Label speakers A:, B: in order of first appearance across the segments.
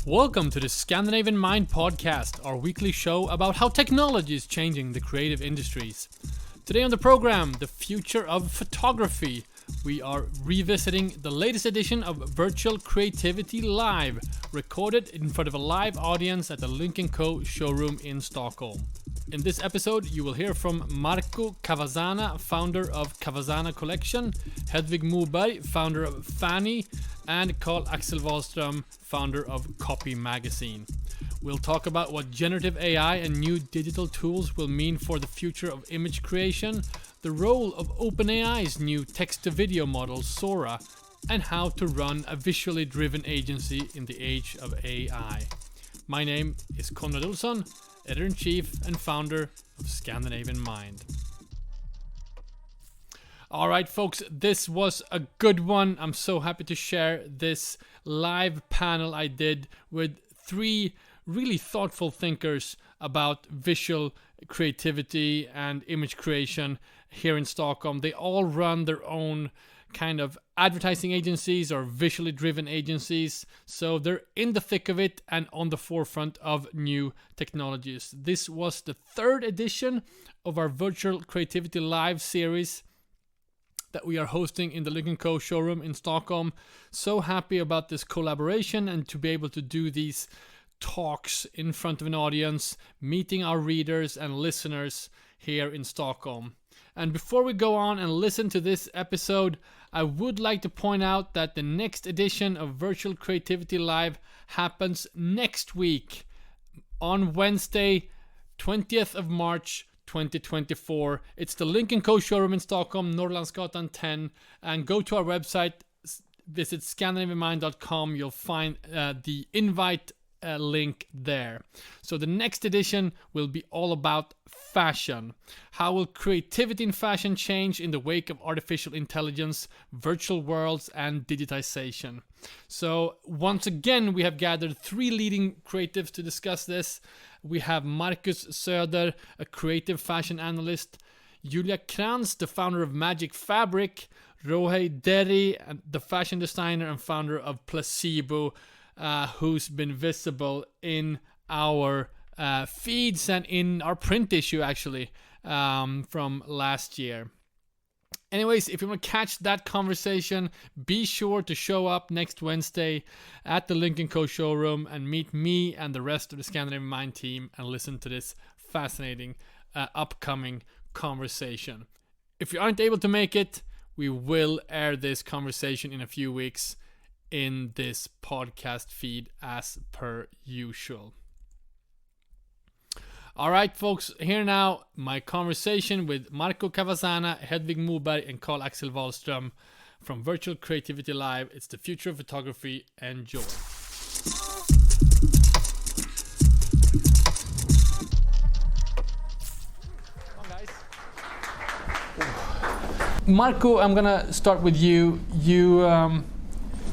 A: Welcome to the Scandinavian MIND podcast, our weekly show about how technology is changing the creative industries. Today on the program, the future of photography. We are revisiting the latest edition of Virtual Creativity Live, recorded in front of a live audience at the Lynk Co showroom in Stockholm. In this episode, you will hear from Marco Cavazzana, founder of Cavazzana Collection, HEDVIG MOBERG, founder of Fanny, and CARL-AXEL WAHLSTRÖM, founder of Copy Magazine. We'll talk about what generative AI and new digital tools will mean for the future of image creation, the role of Open AIs' new text-to-video model Sora, and how to run a visually driven agency in the age of AI. My name is Konrad Olsson, editor-in-chief and founder of Scandinavian MIND. Alright folks, this was a good one. I'm so happy to share this live panel I did with three really thoughtful thinkers about visual creativity and image creation here in Stockholm. They all run their own kind of advertising agencies or visually driven agencies, so they're in the thick of it and on the forefront of new technologies. This was the third edition of our Virtual Creativity Live series that we are hosting in the Lynk Co showroom in Stockholm. So happy about this collaboration and to be able to do these talks in front of an audience, meeting our readers and listeners here in Stockholm. And before we go on and listen to this episode, I would like to point out that the next edition of Virtual Creativity Live happens next week on Wednesday, 20th of March 2024. It's the Lynk Co showroom in Stockholm, Norrlandsgatan 10, and go to our website, visit scandinavianmind.com. You'll find the invite link there. So the next edition will be all about fashion. How will creativity in fashion change in the wake of artificial intelligence, virtual worlds, and digitization? So once again, we have gathered three leading creatives to discuss this. We have Marcus Söder, a creative fashion analyst, Julia Krantz, the founder of Magic Fabric, Rohey Derry, the fashion designer and founder of Placebo, who's been visible in our feeds and in our print issue actually from last year. Anyways, if you want to catch that conversation, be sure to show up next Wednesday at the Lynk Co showroom and meet me and the rest of the Scandinavian MIND team and listen to this fascinating upcoming conversation. If you aren't able to make it, we will air this conversation in a few weeks in this podcast feed as per usual. Alright folks, here now my conversation with Marco Cavazzana, HEDVIG MOBERG and CARL-AXEL WAHLSTRÖM from Virtual Creativity Live. It's the future of photography. Enjoy. Come on guys. Marco, I'm gonna start with you.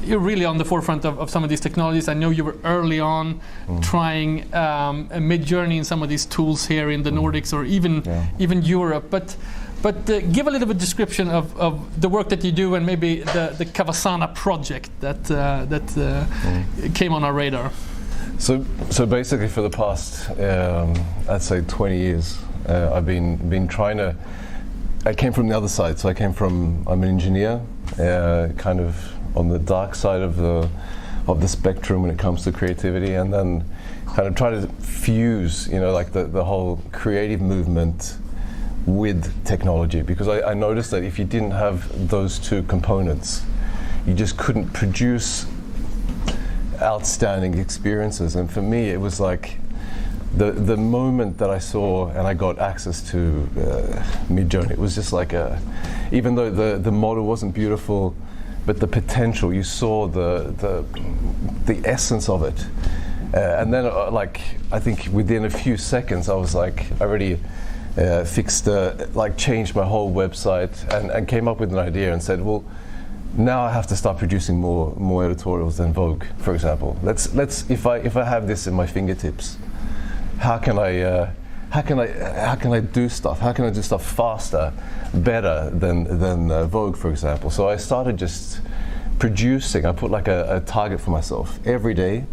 A: You're really on the forefront of some of these technologies. I know you were early on trying a mid-journey in some of these tools here in the Nordics or even Europe. But give a little bit of description of the work that you do and maybe the Cavazzana project that came on our radar.
B: So basically for the past, I'd say 20 years, I've been trying to. I came from the other side. So I'm an engineer, kind of on the dark side of the spectrum when it comes to creativity, and then kind of try to fuse, like the whole creative movement with technology, because I noticed that if you didn't have those two components, you just couldn't produce outstanding experiences. And for me, it was like the moment that I saw and I got access to Midjourney, it was just like even though the model wasn't beautiful, but the potential, you saw the essence of it, and then I think within a few seconds I was like, I already changed my whole website and came up with an idea and said, well, now I have to start producing more editorials than Vogue, for example. Let's if I have this in my fingertips, how can I how can I do stuff? How can I do stuff faster, better than Vogue, for example? So I started just producing. I put like a target for myself every day,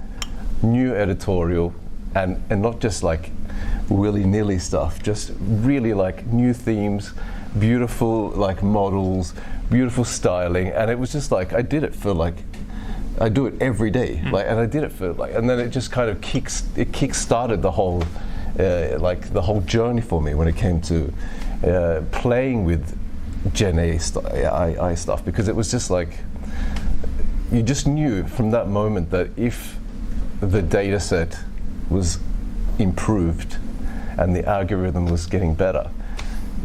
B: new editorial, and not just like willy-nilly stuff, just really like new themes, beautiful like models, beautiful styling, and it was just like I did it for like I do it every day, and I did it for like, and then it just kind of kick-started the whole like the whole journey for me when it came to playing with Gen AI stuff, because it was just like you just knew from that moment that if the data set was improved and the algorithm was getting better,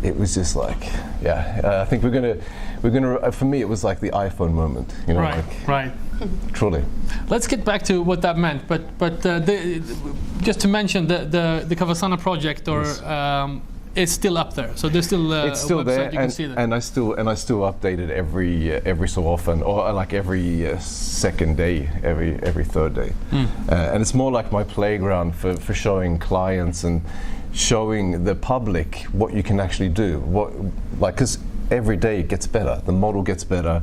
B: it was just like, I think we're gonna. For me, it was like the iPhone moment, you know,
A: right.
B: Truly.
A: Let's get back to what that meant, but just to mention the Cavazzana project, or it's still up there. So there's still
B: it's still
A: a website
B: there,
A: you can see that.
B: and I still update it every so often, or like every second day, every third day, and it's more like my playground for showing clients and showing the public what you can actually do. Because every day it gets better, the model gets better,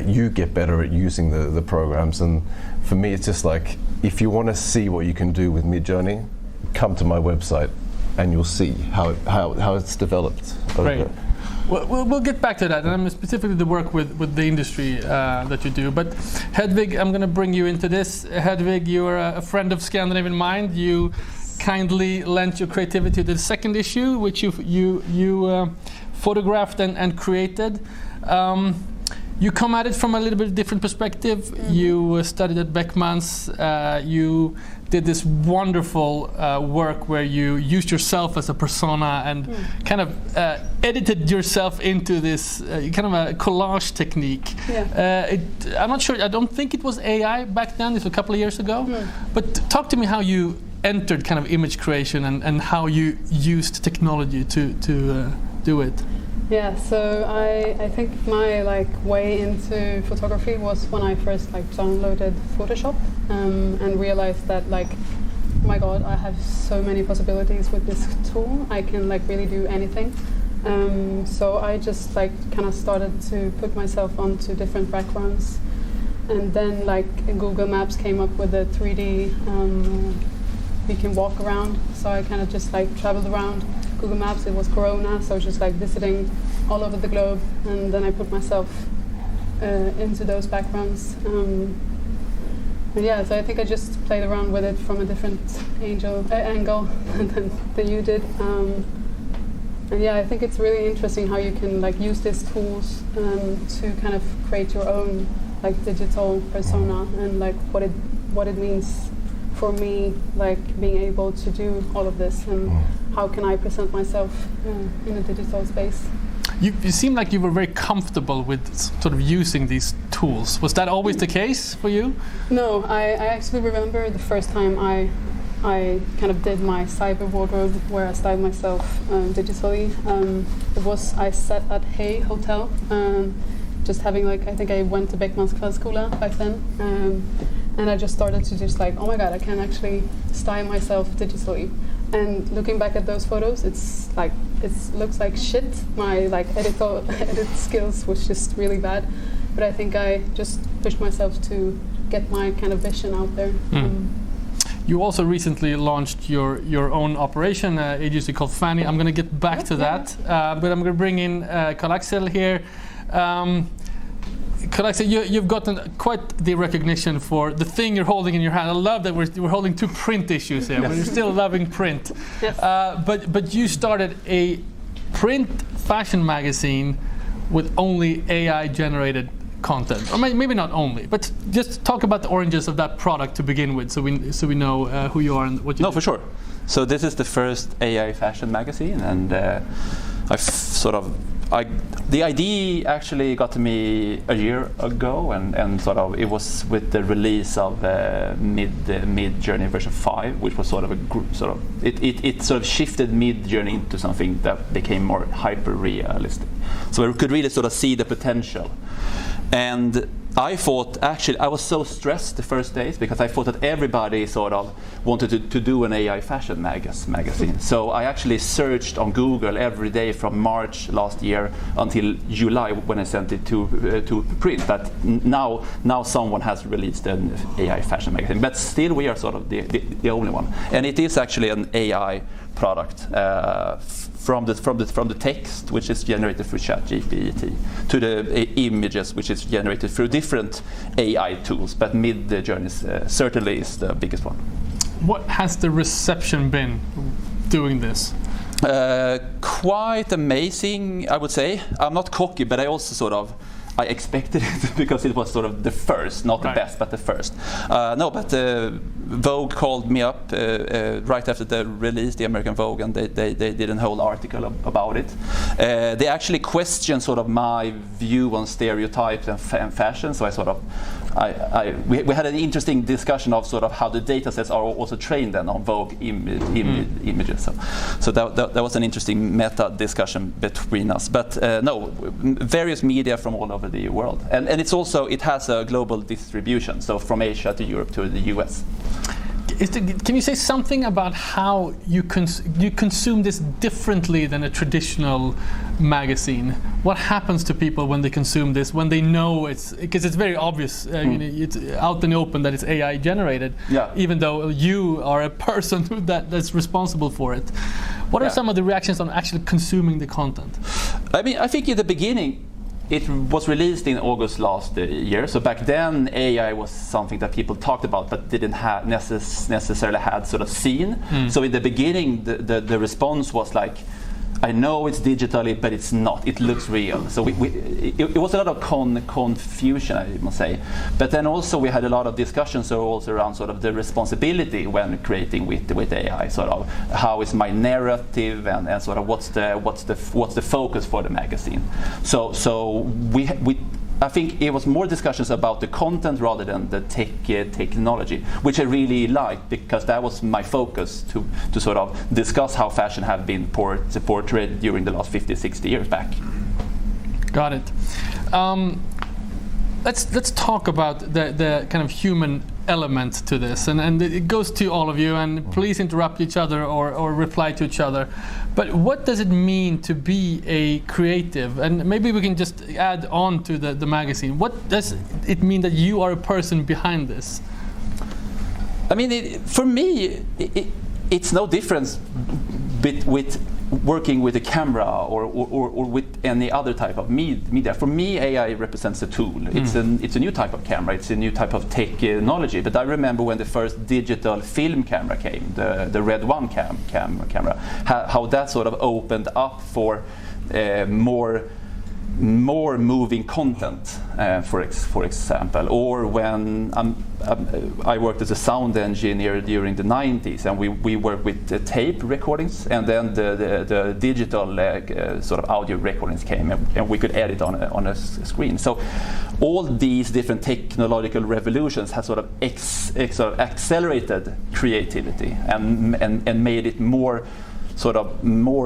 B: you get better at using the programs, and for me it's just like, if you want to see what you can do with Midjourney, come to my website and you'll see how it's developed.
A: Great. We'll get back to that, and I'm specifically the work with the industry that you do. But Hedvig, I'm going to bring you into this. Hedvig, you're a friend of Scandinavian Mind. You kindly lent your creativity to the second issue, which you photographed and created. You come at it from a little bit different perspective. You studied at Beckmans. You did this wonderful work where you used yourself as a persona and kind of edited yourself into this kind of a collage technique. I'm not sure, I don't think it was AI back then, this was a couple of years ago. But talk to me how you entered kind of image creation and how you used technology to do it.
C: Yeah, so I think my way into photography was when I first downloaded Photoshop and realized that oh my god, I have so many possibilities with this tool. I can really do anything. So I just kind of started to put myself onto different backgrounds, and then Google Maps came up with a 3D you can walk around. So I kind of just traveled around Google Maps. It was Corona, so I was just visiting all over the globe, and then I put myself into those backgrounds. So I think I just played around with it from a different angle than you did. And I think it's really interesting how you can use these tools to kind of create your own digital persona, and what it means for me, being able to do all of this, and how can I present myself in a digital space.
A: You seem like you were very comfortable with sort of using these tools. Was that always the case for you? No,
C: I actually remember the first time I kind of did my cyber wardrobe, where I styled myself digitally. I sat at Hay Hotel, just having I think I went to Beckmans Kvällskola back then. And I just started to just oh my god, I can actually style myself digitally. And looking back at those photos, it looks like shit. My edit skills was just really bad. But I think I just pushed myself to get my kind of vision out there.
A: You also recently launched your own operation, agency called Fanny. I'm going to get back to that, but I'm going to bring in CARL-AXEL here. CARL-AXEL, you've gotten quite the recognition for the thing you're holding in your hand. I love that we're holding two print issues here, but you're still loving print.
C: Yes.
A: But you started a print fashion magazine with only AI-generated content, or maybe not only, but just talk about the origins of that product to begin with, so we know who you are and what you do.
D: No, for sure. So this is the first AI fashion magazine, and the idea actually got to me a year ago, and it was with the release of Midjourney version 5, which was it shifted Midjourney into something that became more hyper realistic. So we could really see the potential. And I thought, actually, I was so stressed the first days because I thought that everybody sort of wanted to do an AI fashion magazine. So I actually searched on Google every day from March last year until July when I sent it to print. That now someone has released an AI fashion magazine, but still we are sort of the only one. And it is actually an AI product. From the text, which is generated through ChatGPT, to the images, which is generated through different AI tools, but Midjourney certainly is the biggest one.
A: What has the reception been doing this?
D: Quite amazing, I would say. I'm not cocky, but I also I expected it because it was sort of the first, not the best, but the first. Vogue called me up right after the release, the American Vogue, and they did a whole article about it. They actually questioned sort of my view on stereotypes and fashion, so we had an interesting discussion of sort of how the data sets are also trained then on Vogue images. So that was an interesting meta discussion between us. But various media from all over the world, and it has a global distribution, so from Asia to Europe to the US.
A: Can you say something about how you consume this differently than a traditional magazine? What happens to people when they consume this, when they know because it's very obvious, it's out in the open that it's AI generated, even though you are a person that's responsible for it. What are some of the reactions on actually consuming the content?
D: I mean, I think in the beginning, it was released in August last year, so back then AI was something that people talked about but didn't necessarily had sort of seen. So in the beginning, the response was like, I know it's digitally, but it's not. It looks real. So it was a lot of confusion, I must say. But then also we had a lot of discussions also around sort of the responsibility when creating with AI. Sort of how is my narrative and sort of what's the focus for the magazine. So I think it was more discussions about the content rather than the technology, which I really liked because that was my focus to sort of discuss how fashion have been portrayed during the last 50, 60 years back.
A: Got it. Let's talk about the kind of human element to this, and it goes to all of you, and please interrupt each other or reply to each other. But what does it mean to be a creative? And maybe we can just add on to the magazine. What does it mean that you are a person behind this?
D: I mean, for me, it's no difference with working with a camera or with any other type of media. For me, AI represents a tool. It's a new type of camera. It's a new type of technology. But I remember when the first digital film camera came, the Red One camera, how that sort of opened up for more moving content, for example, or when I worked as a sound engineer during the 90s, and we worked with the tape recordings, and then the digital sort of audio recordings came, and we could edit on a screen. So all these different technological revolutions have sort of accelerated creativity and made it more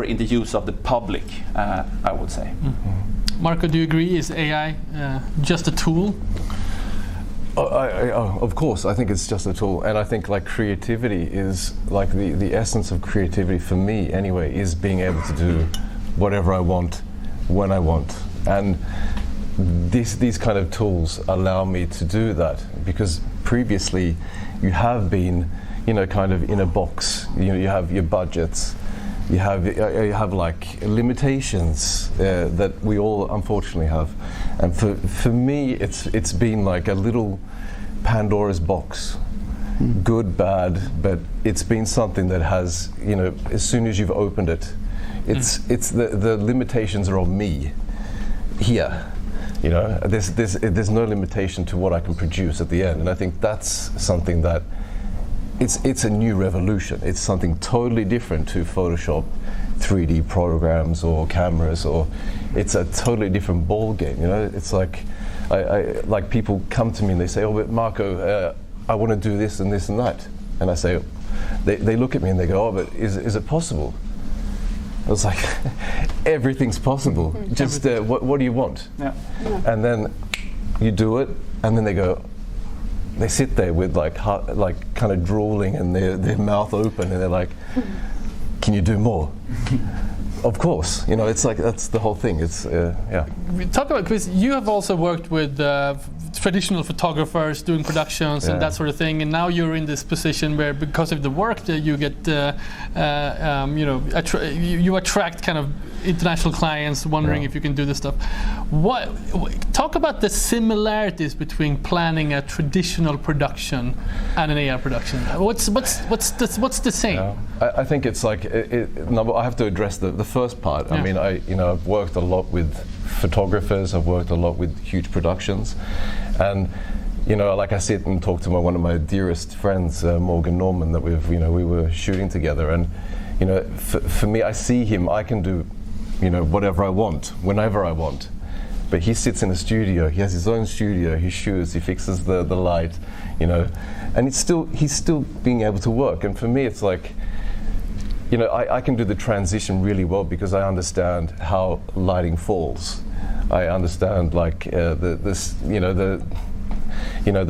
D: in the use of the public, I would say.
A: Marco, do you agree? Is AI just a tool?
B: Of course, I think it's just a tool, and I think like creativity is like the essence of creativity for me anyway is being able to do whatever I want when I want, and these kind of tools allow me to do that because previously you have been, kind of in a box. You have your budgets. You have like limitations that we all unfortunately have, and for me it's been like a little Pandora's box, good, bad, but it's been something that has, as soon as you've opened it, it's the limitations are on me here. There's no limitation to what I can produce at the end, and I think that's something that it's a new revolution. It's something totally different to Photoshop, 3D programs or cameras, or it's a totally different ball game. It's like I like people come to me and they say, "Oh, but Marco, I want to do this and this and that," and I say, they look at me and they go, "Oh, but is it possible?" I was like, everything's possible. Just what do you want?
D: Yeah.
B: And then you do it, and then they sit there with like kind of drooling and their mouth open, and they're like, can you do more? Of course, you know, it's like that's the whole thing. It's yeah.
A: We talk about, because you have also worked with traditional photographers doing productions and that sort of thing, and now you're in this position where, because of the work that you get, you know, you attract kind of international clients wondering if you can do this stuff. Talk about the similarities between planning a traditional production and an AI production. What's the same?
B: Yeah. I think it's like I have to address the first part. I mean, I've worked a lot with photographers. I've worked a lot with huge productions, and you know, like I sit and talk to one of my dearest friends, Morgan Norman, that we were shooting together, and you know, for me, I see him. I can do, you know, whatever I want, whenever I want. But he sits in a studio. He has his own studio. He shoots. He fixes the light, you know, and he's still being able to work. And for me, it's like, you know, I can do the transition really well because I understand how lighting falls. I understand like the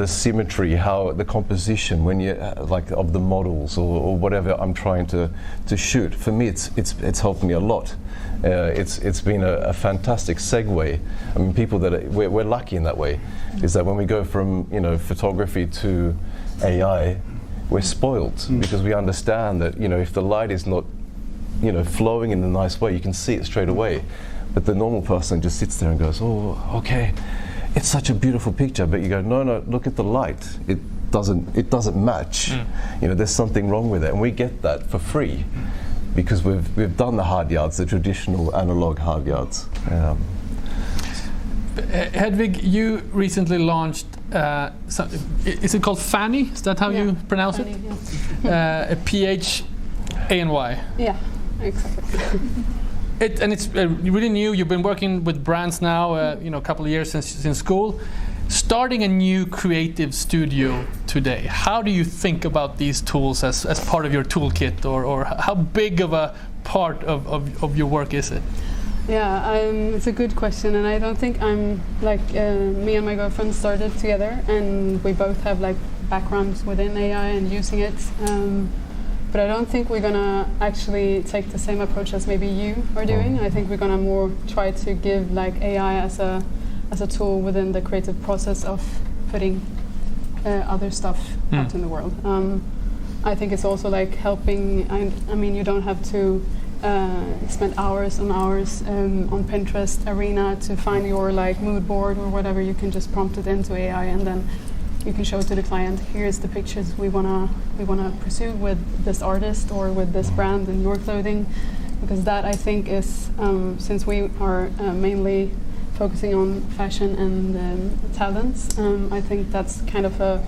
B: symmetry, how the composition when you like of the models or whatever I'm trying to shoot. For me, it's helped me a lot. It's been a fantastic segue. I mean, people we're lucky in that way, is that when we go from, you know, photography to AI, we're spoiled because we understand that, you know, if the light is not, you know, flowing in a nice way, you can see it straight away. But the normal person just sits there and goes, oh, okay, it's such a beautiful picture. But you go, no, look at the light. It doesn't match. You know, there's something wrong with it, and we get that for free because we've done the hard yards, the traditional analog hard yards.
A: Hedvig, you recently launched, is it called Fanny? Is that how you pronounce Fanny, it? A PHANY.
C: Yeah, exactly.
A: It's really new. You've been working with brands now, you know, a couple of years since school. Starting a new creative studio today, how do you think about these tools as part of your toolkit, or how big of a part of your work is it?
C: Yeah, it's a good question, and I don't think I'm like me and my girlfriend started together, and we both have like backgrounds within AI and using it. But I don't think we're gonna actually take the same approach as maybe you are doing. I think we're gonna more try to give like AI as a tool within the creative process of putting other stuff out in the world. I think it's also like helping. I mean, you don't have to spend hours and hours on Pinterest Arena to find your like mood board or whatever. You can just prompt it into AI, and then you can show it to the client. Here's the pictures we wanna pursue with this artist or with this brand in your clothing, because that I think is since we are mainly focusing on fashion and talents. I think that's kind of a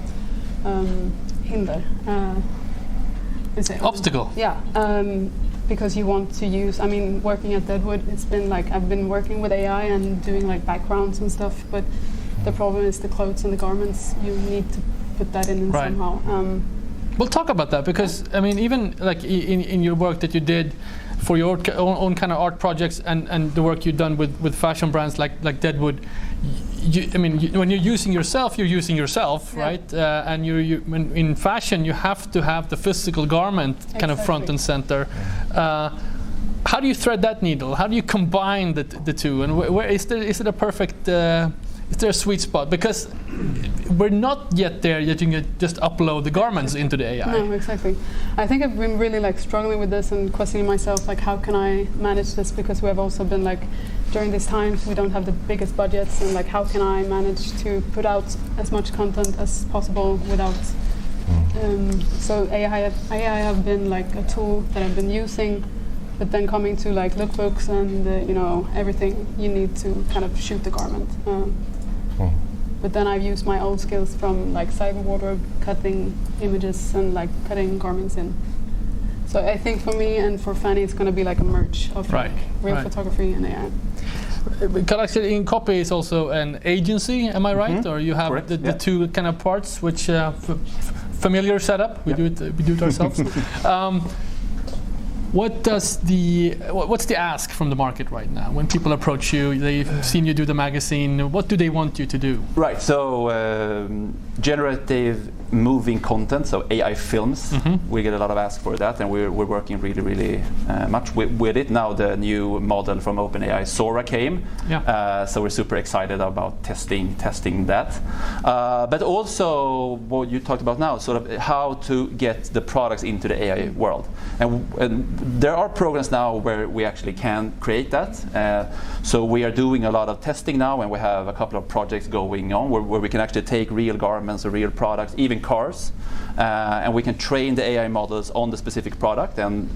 C: hinder.
A: Obstacle.
C: Yeah. Because you want to use, I mean, working at Deadwood, it's been like I've been working with AI and doing like backgrounds and stuff, but the problem is the clothes and the garments. You need to put that in somehow.
A: We'll talk about that, because I mean, even like in your work that you did for your own kind of art projects and the work you've done with fashion brands like Deadwood, when you're using yourself, right? And in fashion, you have to have the physical garment kind of front and center. How do you thread that needle? How do you combine the two? And where is it a perfect? Is there a sweet spot? Because we're not yet there yet. You can just upload the garments into the AI.
C: No, exactly. I think I've been really like struggling with this and questioning myself, like how can I manage this? Because we have also been like, during these times we don't have the biggest budgets, and like how can I manage to put out as much content as possible without. So AI have been like a tool that I've been using, but then coming to like lookbooks and everything, you need to kind of shoot the garment. But then I've used my old skills from like cyber wardrobe, cutting images and like cutting garments in. So I think for me and for Fanny, it's going to be like a merge of like real photography and AI.
A: CARL-AXEL Copy is also an agency, am I right? Or you have the two kind of parts, which familiar setup. We do it ourselves. what's the ask from the market right now? When people approach you, they've seen you do the magazine, what do they want you to do?
D: Right, so generative moving content, so AI films, we get a lot of ask for that, and we're working really much with it. Now the new model from Open AI, Sora, came, so we're super excited about testing that. But also what you talked about now, sort of how to get the products into the AI world. And there are programs now where we actually can create that. So we are doing a lot of testing now, and we have a couple of projects going on where we can actually take real garments or real products, even cars, and we can train the AI models on the specific product. And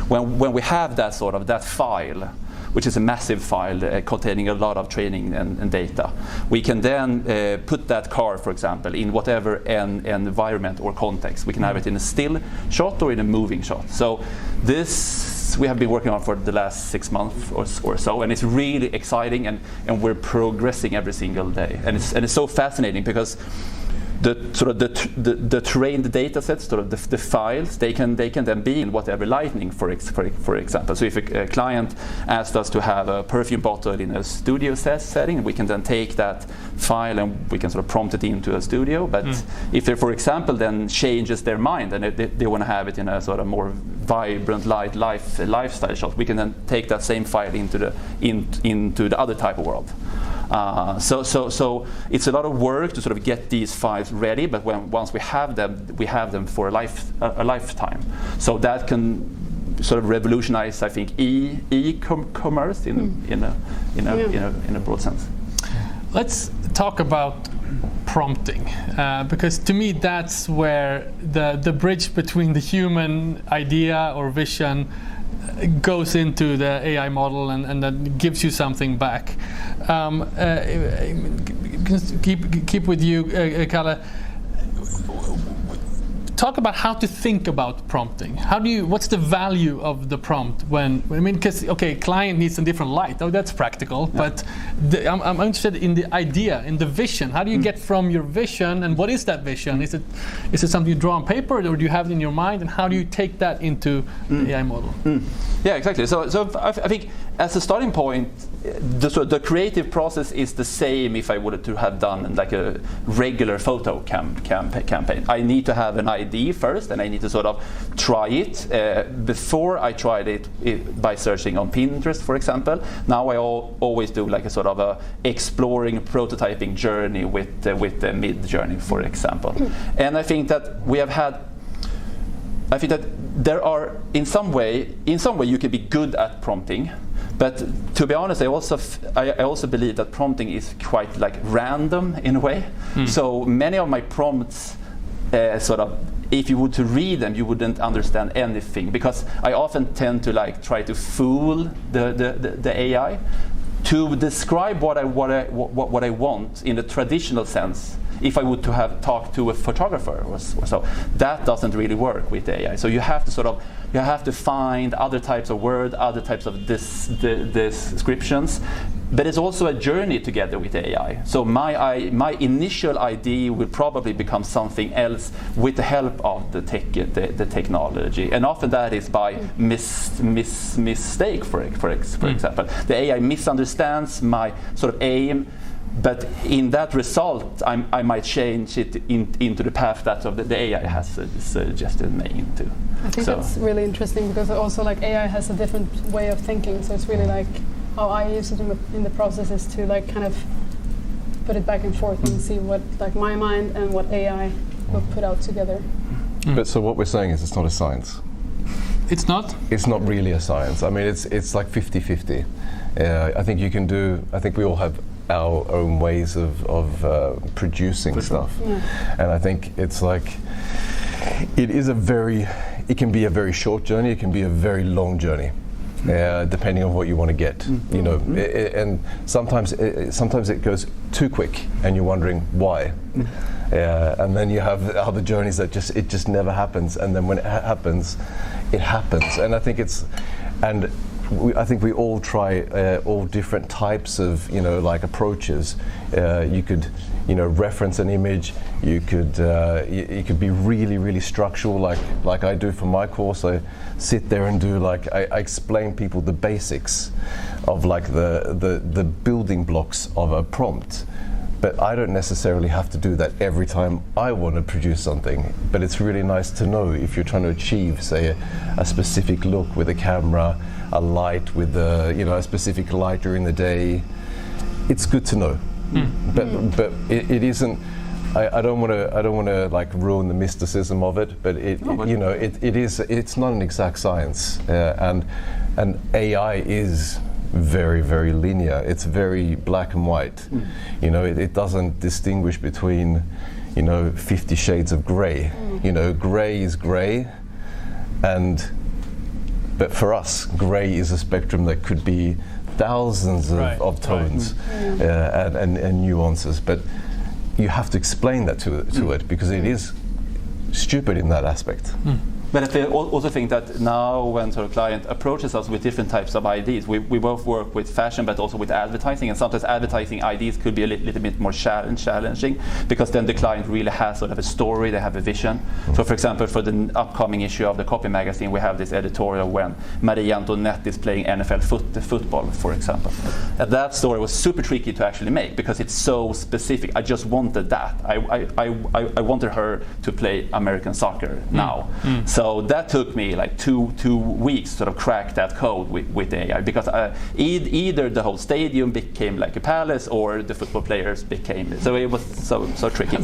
D: when we have that sort of that file, which is a massive file containing a lot of training and data, we can then put that car, for example, in whatever environment or context. We can have it in a still shot or in a moving shot. So this we have been working on for the last 6 months or so, and it's really exciting, and we're progressing every single day. And it's so fascinating because the trained data sets, sort of the files, they can then be in whatever lighting, for example. So if a client asked us to have a perfume bottle in a studio setting, we can then take that file and we can sort of prompt it into a studio. But if they, for example, then changes their mind and they want to have it in a sort of more vibrant lifestyle shot, we can then take that same file into the other type of world. So it's a lot of work to sort of get these files ready, but once we have them for a lifetime. So that can sort of revolutionize, I think, e-commerce in a broad sense.
A: Let's talk about prompting, because to me that's where the bridge between the human idea or vision goes into the AI model and then gives you something back. Keep with you, Kalle. Talk about how to think about prompting. What's the value of the prompt because client needs a different light. Oh, that's practical. Yeah. But I'm interested in the idea, in the vision. How do you get from your vision, and what is that vision? Is it something you draw on paper, or do you have it in your mind? And how do you take that into the AI model?
D: Yeah, exactly. So I think as a starting point, the creative process is the same if I would to have done like a regular photo campaign. I need to have an idea first, and I need to sort of try it. Before I tried it by searching on Pinterest, for example. Now I always do like a sort of a exploring, prototyping journey with the mid journey, for example. And I think that there are in some way you can be good at prompting. But to be honest, I also believe that prompting is quite like random in a way. So many of my prompts, sort of, if you were to read them, you wouldn't understand anything, because I often tend to like try to fool the AI to describe what I want in the traditional sense. If I would to have talked to a photographer or so, that doesn't really work with the AI. So you have to find other types of words, other types of descriptions. But it's also a journey together with AI. So my initial idea will probably become something else with the help of the technology, and often that is by mistake. For example, the AI misunderstands my sort of aim. But in that result, I might change it into the path that the AI has suggested me into.
C: I think that's really interesting, because also like AI has a different way of thinking. So it's really like how I use it in the process is to like kind of put it back and forth and see what like my mind and what AI will put out together.
B: But so what we're saying is it's not a science.
A: It's not?
B: It's not really a science. I mean, it's like 50-50. I think we all have our own ways of producing stuff. Yeah. And I think it's like, it can be a very short journey, it can be a very long journey, depending on what you want to get. You know, and sometimes it goes too quick, and you're wondering why. And then you have other journeys that it just never happens, and then when it happens, it happens. And I think I think we all try all different types of, like approaches. You could, reference an image. You could be really, really structural, like I do for my course. I sit there and do I explain people the basics of like the building blocks of a prompt. But I don't necessarily have to do that every time I want to produce something. But it's really nice to know if you're trying to achieve, say, a specific look with a camera, a light with a specific light during the day. It's good to know. But it isn't. I don't want to like ruin the mysticism of it. But it's not an exact science, and AI is very, very linear. It's very black and white. It doesn't distinguish between 50 shades of grey. Grey is grey, but for us, grey is a spectrum that could be thousands of tones and nuances. But you have to explain that to it because it is stupid in that aspect.
D: But I also think that now when sort of client approaches us with different types of IDs, we both work with fashion but also with advertising, and sometimes advertising IDs could be a little bit more challenging because then the client really has sort of a story, they have a vision. So for example, for the upcoming issue of the Copy magazine, we have this editorial when Marie Antoinette is playing NFL football, for example. And that story was super tricky to actually make because it's so specific. I just wanted that. I wanted her to play American soccer now. So that took me like two weeks to sort of crack that code with AI because either the whole stadium became like a palace or the football players became. So it was so tricky.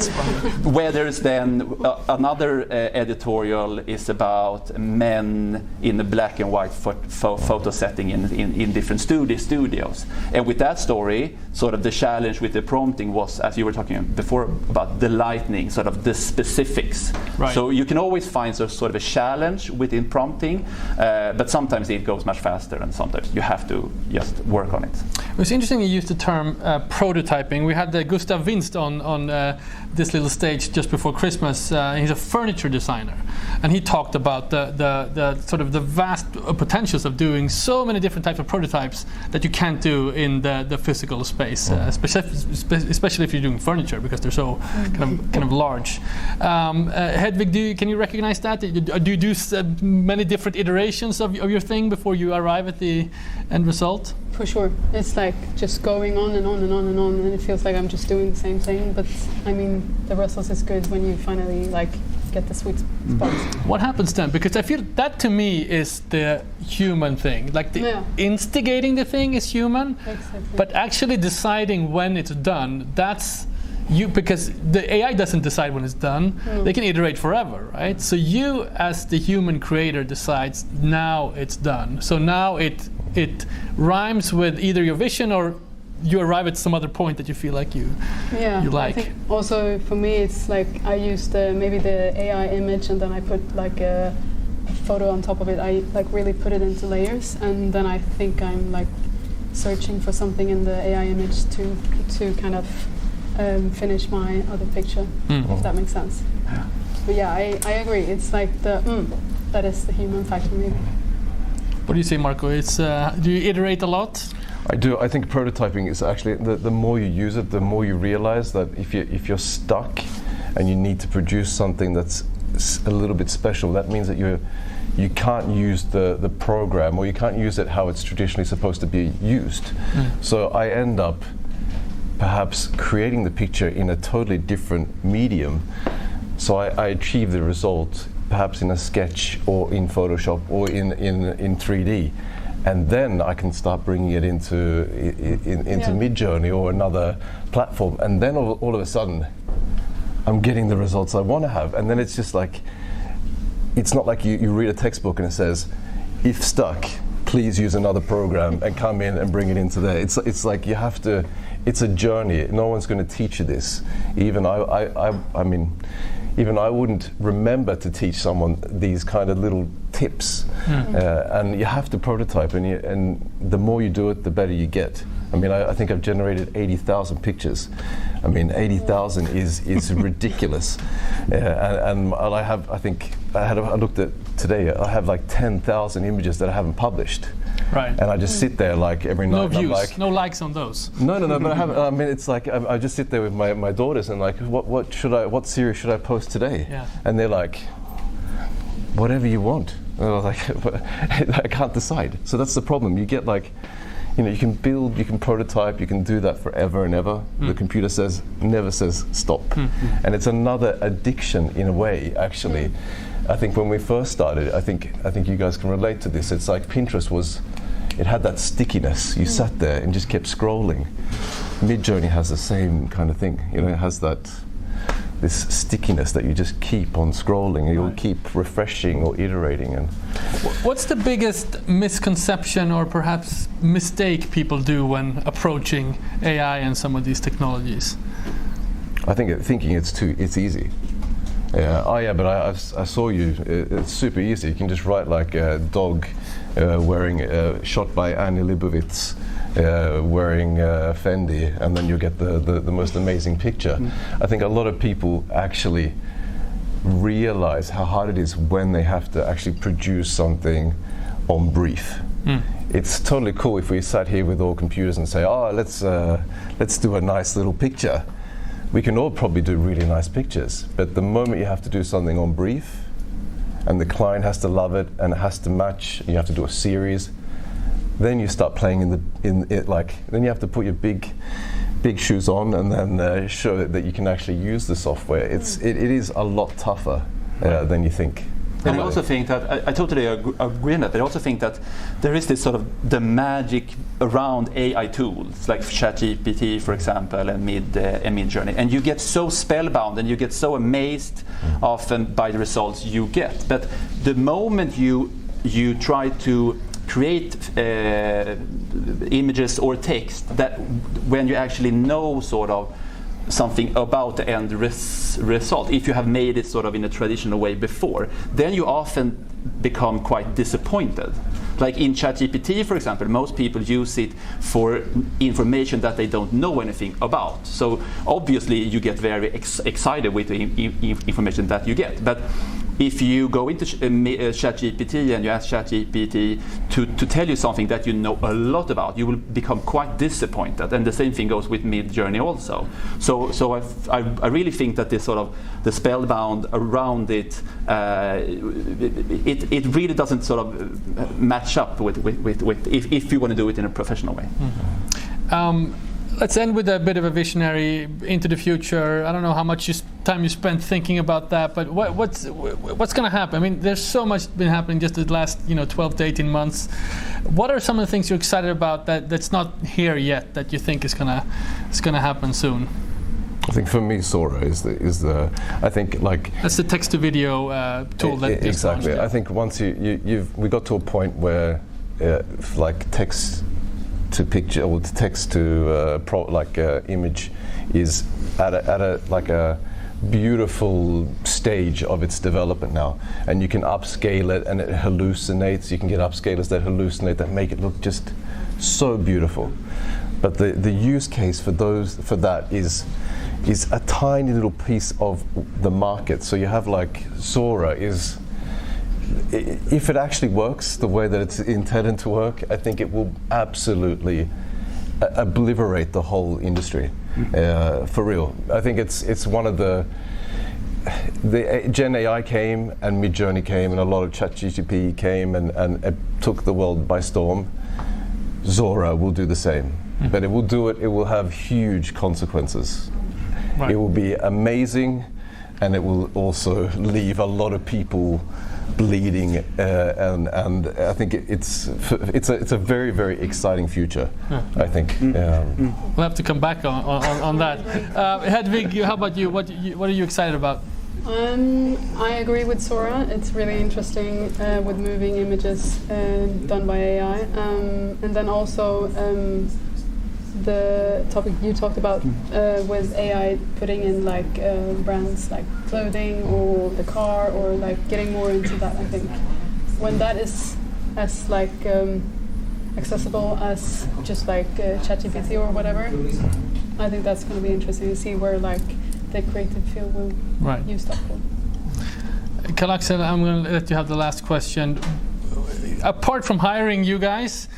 D: Whereas then another editorial is about men in a black and white photo setting in different studios. And with that story, sort of the challenge with the prompting was, as you were talking before, about the lightning, sort of the specifics. Right. So you can always find sort of a challenge within prompting, but sometimes it goes much faster and sometimes you have to just work on it.
A: It was interesting you used the term prototyping. We had Gustav Winst on this little stage just before Christmas. He's a furniture designer, and he talked about the sort of the vast potentials of doing so many different types of prototypes that you can't do in the physical space, especially if you're doing furniture because they're so kind of large. Hedvig, can you recognize that? Do you do many different iterations of your thing before you arrive at the end result?
C: For sure. It's like just going on and on and on and on, and it feels like I'm just doing the same thing. But I mean, the result is good when you finally get the sweet spot.
A: What happens then? Because I feel that to me is the human thing. Like instigating the thing is human, exactly. But actually deciding when it's done, that's you, because the AI doesn't decide when it's done. They can iterate forever, right? So you, as the human creator, decides now it's done. So now it rhymes with either your vision or you arrive at some other point that you feel like you like.
C: I think also for me it's like I used maybe the AI image and then I put like a photo on top of it. I like really put it into layers, and then I think I'm like searching for something in the AI image to kind of finish my other picture, if that makes sense. Yeah. But yeah, I agree. It's like that is the human factor maybe.
A: What do you say, Marco? It's do you iterate a lot?
B: I do. I think prototyping is actually the more you use it, the more you realize that if you're stuck and you need to produce something that's a little bit special, that means that you can't use the program, or you can't use it how it's traditionally supposed to be used. So I end up perhaps creating the picture in a totally different medium. So I achieve the result perhaps in a sketch or in Photoshop or in 3D. And then I can start bringing it into Midjourney or another platform. And then all of a sudden, I'm getting the results I want to have. And then it's just like, it's not like you read a textbook and it says, if stuck, please use another program and come in and bring it into there. It's like you have to, it's a journey. No one's going to teach you this. Even I mean, even I wouldn't remember to teach someone these kind of little tips. And you have to prototype, and the more you do it, the better you get. I mean, I think I've generated 80,000 pictures. I mean, 80,000 is ridiculous. And I have, I think, I looked at today, I have like 10,000 images that I haven't published.
A: Right.
B: And I just sit there like every night.
A: No
B: and I'm
A: views,
B: like,
A: no likes on those.
B: No. But I mean, it's like I just sit there with my daughters and like, what series should I post today?
A: Yeah.
B: And they're like, whatever you want. And I was like, but I can't decide. So that's the problem. You get like, you know, you can build, you can prototype, you can do that forever and ever. The computer never says stop. And it's another addiction in a way, actually. I think when we first started, I think you guys can relate to this. It's like Pinterest it had that stickiness. You sat there and just kept scrolling. Midjourney has the same kind of thing. You know, it has this stickiness that you just keep on scrolling, and you'll keep refreshing or iterating. And
A: what's the biggest misconception or perhaps mistake people do when approaching AI and some of these technologies?
B: I think thinking it's easy. Yeah, but I saw you. It's super easy. You can just write like a dog wearing shot by Annie Leibovitz. Wearing Fendi, and then you get the most amazing picture. I think a lot of people actually realize how hard it is when they have to actually produce something on brief. It's totally cool if we sat here with all computers and say, oh, let's do a nice little picture. We can all probably do really nice pictures, but the moment you have to do something on brief, and the client has to love it, and it has to match, you have to do a series, then you start playing in it. Then you have to put your big shoes on and then show that you can actually use the software. It is a lot tougher than you think.
D: And I also think that I totally agree on that. But I also think that there is this sort of the magic around AI tools like ChatGPT, for example, and Midjourney, and you get so spellbound and you get so amazed often by the results you get. But the moment you try to create images or text that when you actually know sort of something about the end result, if you have made it sort of in a traditional way before, then you often become quite disappointed. Like in ChatGPT, for example, most people use it for information that they don't know anything about. So obviously you get very excited with the information that you get. But if you go into ChatGPT and you ask ChatGPT to tell you something that you know a lot about, you will become quite disappointed. And the same thing goes with Midjourney also. So I really think that this sort of the spellbound around it, it really doesn't sort of match up with if you want to do it in a professional way.
A: Let's end with a bit of a visionary into the future. I don't know how much time you spent thinking about that, but what's going to happen? I mean, there's so much been happening just the last 12 to 18 months. What are some of the things you're excited about that's not here yet that you think is gonna happen soon?
B: I think for me, Sora is the I think like
A: that's the text to video tool that
B: exactly. I think once we got to a point where like text to picture or text to image is at a beautiful stage of its development now, and you can upscale it and it hallucinates. You can get upscalers that hallucinate, that make it look just so beautiful. But the use case for that is a tiny little piece of the market. So you have like Sora is, if it actually works the way that it's intended to work, I think it will absolutely obliterate the whole industry, for real. I think it's one of the Gen AI came and Midjourney came and a lot of ChatGPT came and it took the world by storm. Sora will do the same, but it will have huge consequences. Right. It will be amazing, and it will also leave a lot of people bleeding, and I think it's a very, very exciting future. I think.
A: We'll have to come back on that. Hedvig, how about you? What are you excited about?
C: I agree with Sora. It's really interesting with moving images done by AI, and then also the topic you talked about with AI putting in like brands like clothing or the car, or like getting more into that. I think when that is as like accessible as just like ChatGPT or whatever, I think that's going to be interesting to see where like the creative field will use that for.
A: CARL-AXEL, I'm going to let you have the last question. Apart from hiring you guys,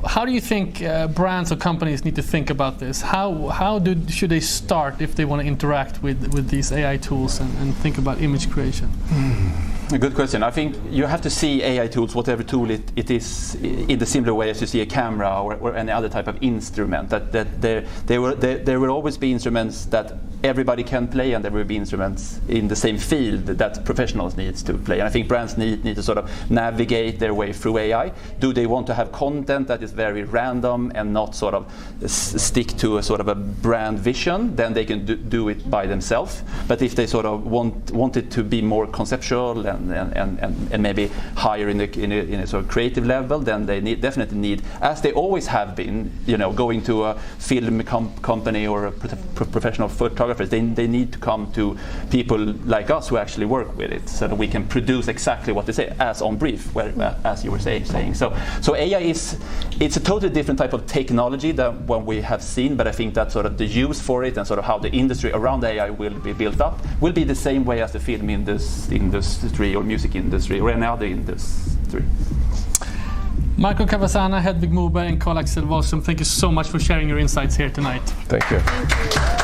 A: how do you think brands or companies need to think about this? Should they start if they want to interact with these AI tools and think about image creation?
D: A good question. I think you have to see AI tools, whatever tool it is, in the similar way as you see a camera or any other type of instrument. That there will always be instruments that everybody can play, and there will be instruments in the same field that professionals need to play. And I think brands need to sort of navigate their way through AI. Do they want to have content that is very random and not sort of stick to a sort of a brand vision? Then they can do it by themselves. But if they sort of want it to be more conceptual and maybe higher in a sort of creative level, then they definitely need, as they always have been, going to a film company or a professional photographer. They need to come to people like us who actually work with it, so that we can produce exactly what they say, as on brief, as you were saying. So AI it's a totally different type of technology than what we have seen, but I think that sort of the use for it and sort of how the industry around AI will be built up will be the same way as the film industry or music industry or any other industry.
A: Michael Cavazzana, HEDVIG MOBERG, and CARL-AXEL WAHLSTRÖM, thank you so much for sharing your insights here tonight.
B: Thank you.
C: Thank you.